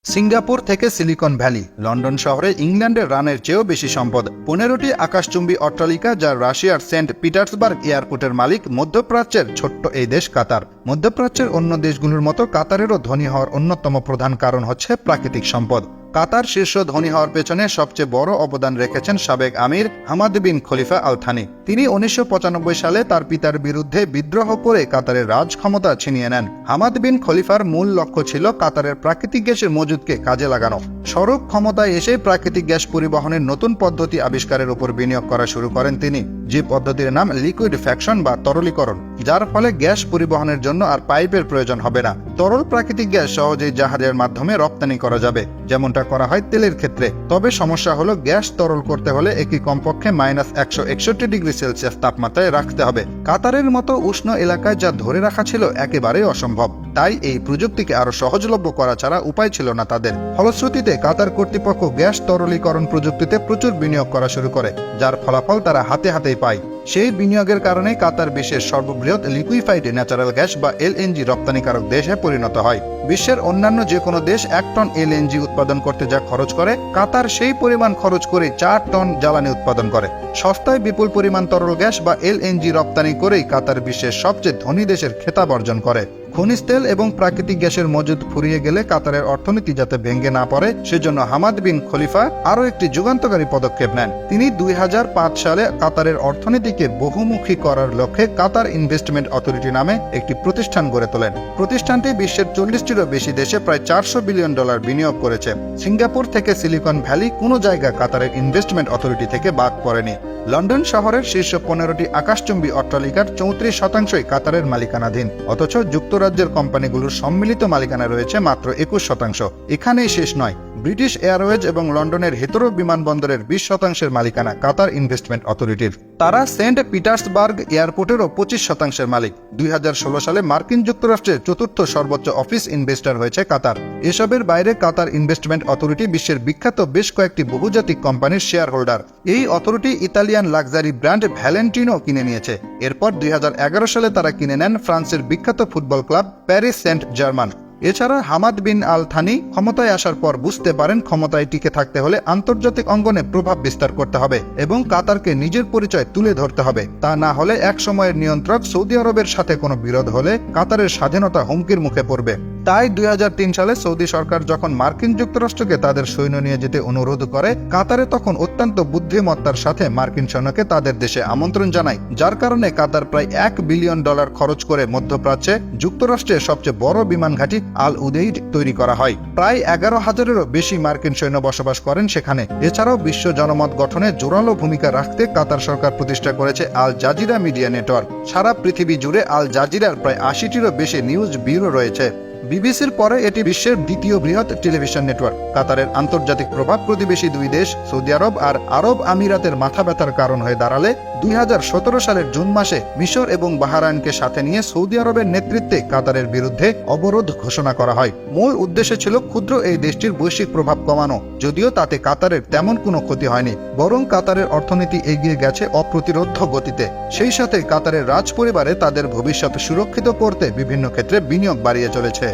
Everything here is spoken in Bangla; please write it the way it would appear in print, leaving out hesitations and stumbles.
সিঙ্গাপুর থেকে সিলিকন ভ্যালি, লন্ডন শহরে ইংল্যান্ডের রানের চেয়েও বেশি সম্পদ, 15টি আকাশচুম্বী অট্টালিকা, যা রাশিয়ার সেন্ট পিটার্সবার্গ এয়ারপোর্টের মালিক। মধ্যপ্রাচ্যের ছোট্ট এই দেশ কাতার। মধ্যপ্রাচ্যের অন্য দেশগুলোর মতো কাতারেরও ধনী হওয়ার অন্যতম প্রধান কারণ হচ্ছে প্রাকৃতিক সম্পদ। কাতার শীর্ষ ধনী হওয়ার পেছনে সবচেয়ে বড় অবদান রেখেছেন সাবেক আমির হামাদ বিন খলিফা আল থানি। তিনি 1995 সালে তার পিতার বিরুদ্ধে বিদ্রোহ করে কাতারের রাজ ক্ষমতা ছিনিয়ে নেন। হামাদ বিন খলিফার মূল লক্ষ্য ছিল কাতারের প্রাকৃতিক গ্যাসের মজুদকে কাজে লাগানো। সড়ক ক্ষমতায় এসে প্রাকৃতিক গ্যাস পরিবহনের নতুন পদ্ধতি আবিষ্কারের উপর বিনিয়োগ করা শুরু করেন তিনি, যে পদ্ধতির নাম লিকুইড ফ্যাকশন বা তরলীকরণ, যার ফলে গ্যাস পরিবহনের জন্য আর পাইপের প্রয়োজন হবে না। তরল প্রাকৃতিক গ্যাস সহজেই জাহাজের মাধ্যমে রপ্তানি করা যাবে, যেমনটা করা হয় তেলের ক্ষেত্রে। তবে সমস্যা হলো, গ্যাস তরল করতে হলে একে কমপক্ষে -161 ডিগ্রি সেলসিয়াস তাপমাত্রায় রাখতে হবে। কাতারের মতো উষ্ণ এলাকায় যা ধরে রাখা ছিল একেবারেই অসম্ভব। তাই এই প্রযুক্তিকে আরো সহজলভ্য করা ছাড়া উপায় ছিল না তাদের। ফলশ্রুতিতে কাতার কর্তৃপক্ষ গ্যাস তরলীকরণ প্রযুক্তিতে প্রচুর বিনিয়োগ করা শুরু করে, যার ফলাফল তারা হাতে হাতেই পায়। সেই বিনিয়োগের কারণে কাতার বিশ্বের সর্ববৃহৎ লিকুইফাইড ন্যাচারাল গ্যাস বা এলএনজি রপ্তানিকারক দেশে পরিণত হয়। বিশ্বের অন্যান্য যে কোনো দেশ 1 টন এলএনজি উৎপাদন করতে যা খরচ করে, কাতার সেই পরিমাণ খরচ করে 4 টন জ্বালানি উৎপাদন করে। সস্তায় বিপুল পরিমাণ তরল গ্যাস বা এলএনজি রপ্তানি করেই কাতার বিশ্বের সবচেয়ে ধনী দেশের খেতাব অর্জন করে। খনিজ তেল এবং প্রাকৃতিক গ্যাসের মজুদ ফুরিয়ে গেলে কাতারের অর্থনীতি যাতে ভেঙে না পড়ে, সেজন্য হামাদ বিন খলিফা আরও একটি যুগান্তকারী পদক্ষেপ নেন। তিনি 2005 সালে কাতারের অর্থনীতিকে বহুমুখী করার লক্ষ্যে কাতার ইনভেস্টমেন্ট অথরিটি নামে একটি প্রতিষ্ঠান গড়ে তোলেন। প্রতিষ্ঠানটি বিশ্বের 40টিরও বেশি দেশে প্রায় $400 বিলিয়ন বিনিয়োগ করেছে। সিঙ্গাপুর থেকে সিলিকন ভ্যালি কোনো জায়গা কাতারের ইনভেস্টমেন্ট অথরিটি থেকে বাদ পড়েনি। লন্ডন শহরের শীর্ষ 15টি আকাশচুম্বী অট্টালিকার 34% কাতারের মালিকানাধীন, অথচ যুক্তরাজ্যের কোম্পানিগুলোর সম্মিলিত মালিকানা রয়েছে মাত্র 21%। এখানেই শেষ নয়, ব্রিটিশ এয়ারওয়েজ এবং লন্ডনের হিথরো বিমানবন্দরের 20% মালিকানা কাতার ইনভেস্টমেন্ট অথরিটির। তারা সেন্ট পিটার্সবার্গ এয়ারপোর্টেরও 25% মালিক। 2016 সালে মার্কিন যুক্তরাষ্ট্রের 4র্থ সর্বোচ্চ অফিস ইনভেস্টর হয়েছে কাতার। এসবের বাইরে কাতার ইনভেস্টমেন্ট অথরিটি বিশ্বের বিখ্যাত বেশ কয়েকটি বহুজাতিক কোম্পানির শেয়ার হোল্ডার। এই authority Italian luxury brand Valentino কিনে নিয়েছে। এরপর 2011 সালে তারা কিনে নেন ফ্রান্সের বিখ্যাত football club Paris Saint Germain. এছাড়া হামাদ বিন আল থানি ক্ষমতায় আসার পর বুঝতে পারেন, ক্ষমতায় টিকে থাকতে হলে আন্তর্জাতিক অঙ্গনে প্রভাব বিস্তার করতে হবে এবং কাতারকে নিজের পরিচয় তুলে ধরতে হবে। তা না হলে এক সময়ের নিয়ন্ত্রক সৌদি আরবের সাথে কোনো বিরোধ হলে কাতারের স্বাধীনতা হুমকির মুখে পড়বে। তাই 2003 সালে সৌদি সরকার যখন মার্কিন যুক্তরাষ্ট্রকে তাদের সৈন্য নিয়ে যেতে অনুরোধ করে, কাতারে তখন অত্যন্ত বুদ্ধিমত্তার সাথে মার্কিন সৈন্যকে তাদের দেশে আমন্ত্রণ জানায়, যার কারণে কাতার প্রায় $1 বিলিয়ন খরচ করে মধ্যপ্রাচ্যে যুক্তরাষ্ট্রের সবচেয়ে বড় বিমান ঘাঁটি আল উদেইড তৈরি করা হয়। প্রায় 11,000-এরও বেশি মার্কিন সৈন্য বসবাস করেন সেখানে। এছাড়াও বিশ্ব জনমত গঠনে জোরালো ভূমিকা রাখতে কাতার সরকার প্রতিষ্ঠা করেছে আল জাজিরা মিডিয়া নেটওয়ার্ক। সারা পৃথিবী জুড়ে আল জাজিরার প্রায় 80টিরও বেশি নিউজ ব্যুরো রয়েছে। বিবিসির পরে এটি বিশ্বের দ্বিতীয় বৃহৎ টেলিভিশন নেটওয়ার্ক। কাতারের আন্তর্জাতিক প্রভাব প্রতিবেশী দুই দেশ সৌদি আরব আর আরব আমিরাতের মাথা ব্যথার কারণ হয়ে দাঁড়ালে 2017 সালের জুন মাসে মিশর এবং বাহরাইনকে সাথে নিয়ে সৌদি আরবের নেতৃত্বে কাতারের বিরুদ্ধে অবরোধ ঘোষণা করা হয়। মূল উদ্দেশ্য ছিল ক্ষুদ্র এই দেশটির বৈশ্বিক প্রভাব কমানো, যদিও তাতে কাতারের তেমন কোনো ক্ষতি হয়নি, বরং কাতারের অর্থনীতি এগিয়ে গেছে অপ্রতিরোধ্য গতিতে। সেই সাথে কাতারের রাজ পরিবারে তাদের ভবিষ্যৎ সুরক্ষিত করতে বিভিন্ন ক্ষেত্রে বিনিয়োগ বাড়িয়ে চলেছে।